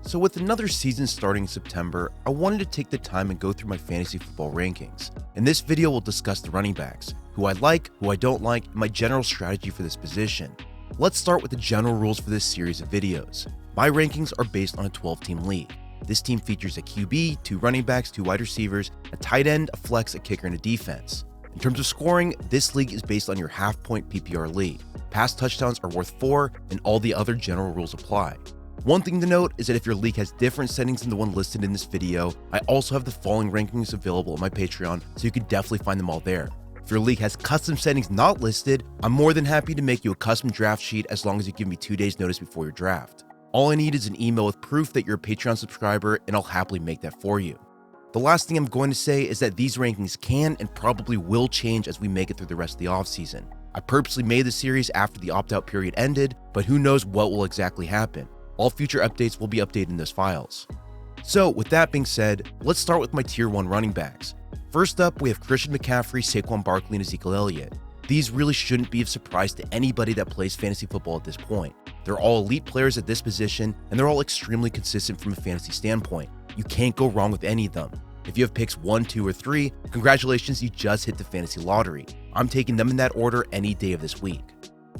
So with another season starting in September, I wanted to take the time and go through my fantasy football rankings. In this video, we'll discuss the running backs, who I like, who I don't like, and my general strategy for this position. Let's start with the general rules for this series of videos. My rankings are based on a 12-team league. This team features a QB, 2 running backs, 2 wide receivers, a tight end, a flex, a kicker, and a defense. In terms of scoring, this league is based on your half-point PPR league. Pass touchdowns are worth 4, and all the other general rules apply. One thing to note is that if your league has different settings than the one listed in this video, I also have the following rankings available on my Patreon, so you can definitely find them all there. If your league has custom settings not listed, I'm more than happy to make you a custom draft sheet as long as you give me 2 days notice before your draft. All I need is an email with proof that you're a Patreon subscriber, and I'll happily make that for you. The last thing I'm going to say is that these rankings can and probably will change as we make it through the rest of the offseason. I purposely made the series after the opt-out period ended, but who knows what will exactly happen. All future updates will be updated in those files. So with that being said, let's start with my tier 1 running backs. First up, we have Christian McCaffrey, Saquon Barkley, and Ezekiel Elliott. These really shouldn't be of surprise to anybody that plays fantasy football at this point. They're all elite players at this position, and they're all extremely consistent from a fantasy standpoint. You can't go wrong with any of them. If you have picks 1, 2, or 3, congratulations, you just hit the fantasy lottery. I'm taking them in that order any day of this week.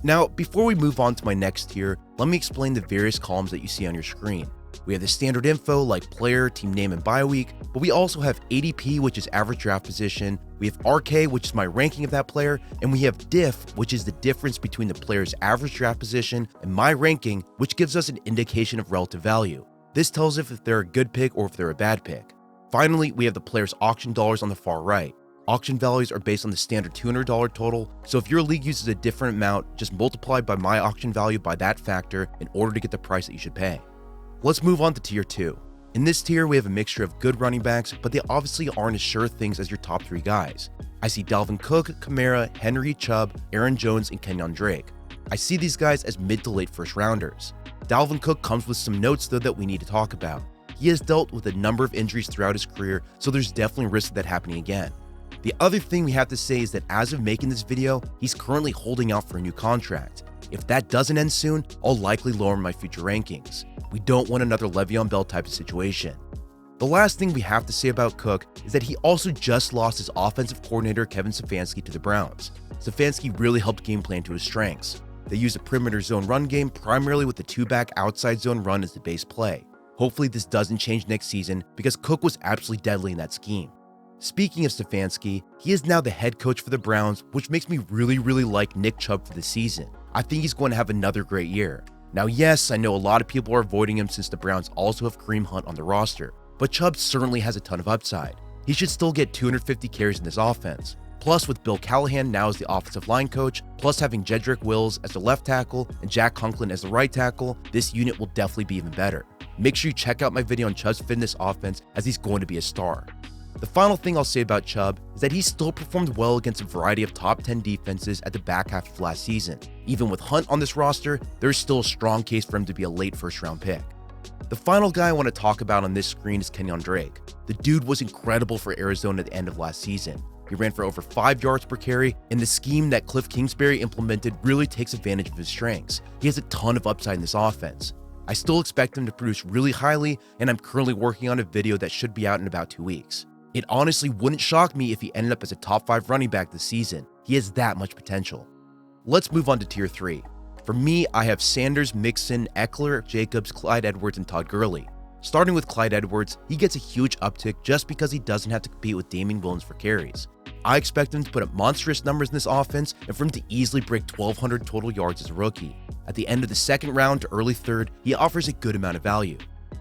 Now, before we move on to my next tier, let me explain the various columns that you see on your screen. We have the standard info like player, team name, and bye week, but we also have ADP, which is average draft position, we have RK, which is my ranking of that player, and we have diff, which is the difference between the player's average draft position and my ranking, which gives us an indication of relative value. This tells if they're a good pick or if they're a bad pick. Finally, we have the player's auction dollars on the far right. Auction values are based on the standard $200 total, so if your league uses a different amount, just multiply by my auction value by that factor in order to get the price that you should pay. Let's move on to tier 2. In this tier, we have a mixture of good running backs, but they obviously aren't as sure things as your top 3 guys. I see Dalvin Cook, Kamara, Henry, Chubb, Aaron Jones, and Kenyon Drake. I see these guys as mid to late first rounders. Dalvin Cook comes with some notes though that we need to talk about. He has dealt with a number of injuries throughout his career, so there's definitely risk of that happening again. The other thing we have to say is that as of making this video, he's currently holding out for a new contract. If that doesn't end soon, I'll likely lower my future rankings. We don't want another Le'Veon Bell type of situation. The last thing we have to say about Cook is that he also just lost his offensive coordinator Kevin Stefanski to the Browns. Stefanski really helped game plan to his strengths. They use a perimeter zone run game primarily with the 2-back outside zone run as the base play. Hopefully this doesn't change next season because Cook was absolutely deadly in that scheme. Speaking of Stefanski, he is now the head coach for the Browns, which makes me really like Nick Chubb for the season. I think he's going to have another great year. Now yes, I know a lot of people are avoiding him since the Browns also have Kareem Hunt on the roster, but Chubb certainly has a ton of upside. He should still get 250 carries in this offense. Plus with Bill Callahan now as the offensive line coach, plus having Jedrick Wills as the left tackle and Jack Conklin as the right tackle, this unit will definitely be even better. Make sure you check out my video on Chubb's fit in this offense as he's going to be a star. The final thing I'll say about Chubb is that he still performed well against a variety of top 10 defenses at the back half of last season. Even with Hunt on this roster, there's still a strong case for him to be a late first round pick. The final guy I want to talk about on this screen is Kenyon Drake. The dude was incredible for Arizona at the end of last season. He ran for over 5 yards per carry, and the scheme that Cliff Kingsbury implemented really takes advantage of his strengths. He has a ton of upside in this offense. I still expect him to produce really highly, and I'm currently working on a video that should be out in about 2 weeks. It honestly wouldn't shock me if he ended up as a top 5 running back this season. He has that much potential. Let's move on to tier 3. For me, I have Sanders, Mixon, Eckler, Jacobs, Clyde Edwards, and Todd Gurley. Starting with Clyde Edwards, he gets a huge uptick just because he doesn't have to compete with Damian Williams for carries. I expect him to put up monstrous numbers in this offense and for him to easily break 1,200 total yards as a rookie. At the end of the second round to early third, he offers a good amount of value.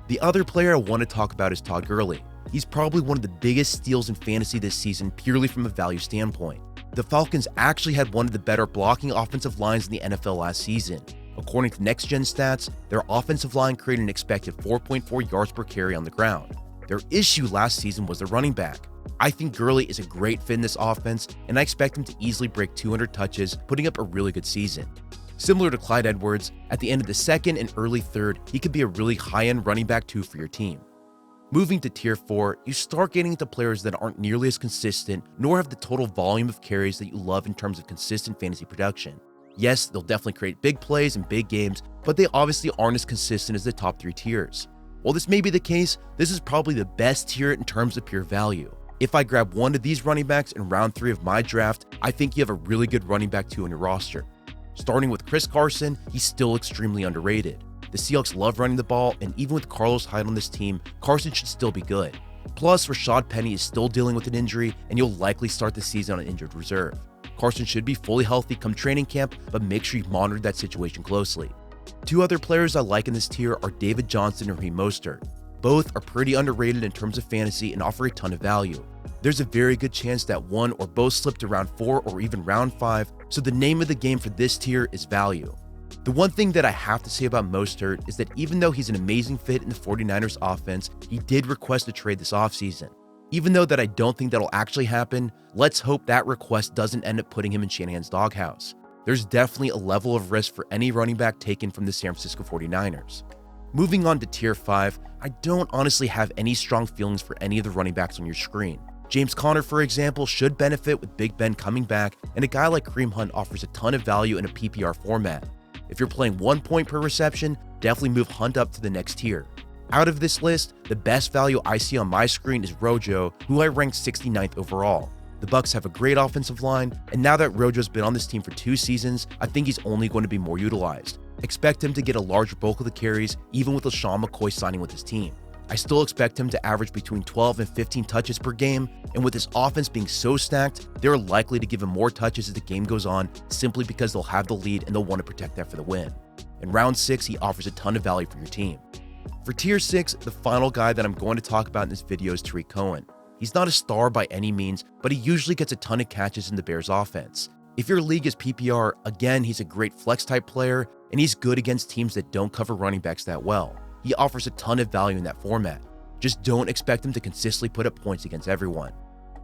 The other player I want to talk about is Todd Gurley. He's probably one of the biggest steals in fantasy this season purely from a value standpoint. The Falcons actually had one of the better blocking offensive lines in the NFL last season. According to Next Gen Stats, their offensive line created an expected 4.4 yards per carry on the ground. Their issue last season was the running back. I think Gurley is a great fit in this offense, and I expect him to easily break 200 touches, putting up a really good season. Similar to Clyde Edwards, at the end of the second and early third, he could be a really high-end running back too for your team. Moving to tier 4, you start getting into players that aren't nearly as consistent, nor have the total volume of carries that you love in terms of consistent fantasy production. Yes, they'll definitely create big plays and big games, but they obviously aren't as consistent as the top 3 tiers. While this may be the case, this is probably the best tier in terms of pure value. If I grab one of these running backs in round 3 of my draft, I think you have a really good running back 2 on your roster. Starting with Chris Carson, he's still extremely underrated. The Seahawks love running the ball, and even with Carlos Hyde on this team, Carson should still be good. Plus, Rashad Penny is still dealing with an injury, and you'll likely start the season on injured reserve. Carson should be fully healthy come training camp, but make sure you monitor that situation closely. 2 other players I like in this tier are David Johnson and Raheem Mostert. Both are pretty underrated in terms of fantasy and offer a ton of value. There's a very good chance that one or both slip to round 4 or even round 5, so the name of the game for this tier is value. The one thing that I have to say about Mostert is that even though he's an amazing fit in the 49ers offense, he did request a trade this offseason. Even though that I don't think that'll actually happen, let's hope that request doesn't end up putting him in Shanahan's doghouse. There's definitely a level of risk for any running back taken from the San Francisco 49ers. Moving on to tier 5, I don't honestly have any strong feelings for any of the running backs on your screen. James Conner, for example, should benefit with Big Ben coming back, and a guy like Kareem Hunt offers a ton of value in a PPR format. If you're playing 1 point per reception, definitely move Hunt up to the next tier. Out of this list, the best value I see on my screen is Rojo, who I ranked 69th overall. The Bucs have a great offensive line, and now that Rojo's been on this team for 2 seasons, I think he's only going to be more utilized. Expect him to get a larger bulk of the carries, even with LaShawn McCoy signing with his team. I still expect him to average between 12 and 15 touches per game, and with his offense being so stacked, they're likely to give him more touches as the game goes on simply because they'll have the lead and they'll want to protect that for the win. In round 6, he offers a ton of value for your team. For tier 6, the final guy that I'm going to talk about in this video is Tariq Cohen. He's not a star by any means, but he usually gets a ton of catches in the Bears offense. If your league is PPR, again, he's a great flex type player, and he's good against teams that don't cover running backs that well. He offers a ton of value in that format. Just don't expect him to consistently put up points against everyone.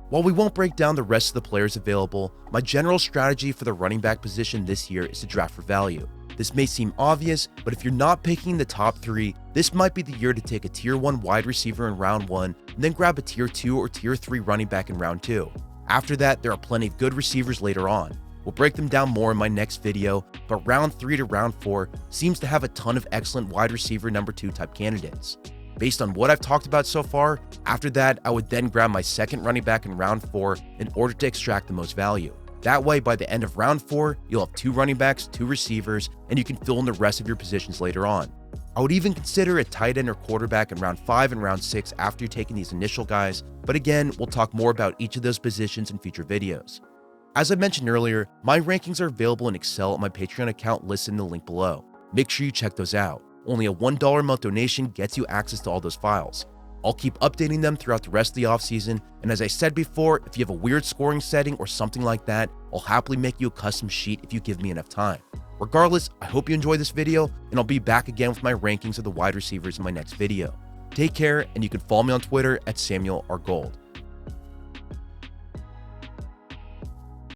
While we won't break down the rest of the players available, my general strategy for the running back position this year is to draft for value. This may seem obvious, but if you're not picking the top 3, this might be the year to take a tier 1 wide receiver in round 1, and then grab a tier 2 or tier 3 running back in round 2. After that, there are plenty of good receivers later on. We'll break them down more in my next video, but round 3 to round 4 seems to have a ton of excellent wide receiver number 2 type candidates. Based on what I've talked about so far, after that, I would then grab my second running back in round 4 in order to extract the most value. That way, by the end of round 4, you'll have 2 running backs, 2 receivers, and you can fill in the rest of your positions later on. I would even consider a tight end or quarterback in round 5 and round 6 after you're taking these initial guys, but again, we'll talk more about each of those positions in future videos. As I mentioned earlier, my rankings are available in Excel on my Patreon account listed in the link below. Make sure you check those out. Only a $1 a month donation gets you access to all those files. I'll keep updating them throughout the rest of the offseason, and as I said before, if you have a weird scoring setting or something like that, I'll happily make you a custom sheet if you give me enough time. Regardless, I hope you enjoyed this video, and I'll be back again with my rankings of the wide receivers in my next video. Take care, and you can follow me on Twitter at Samuel R. Gold.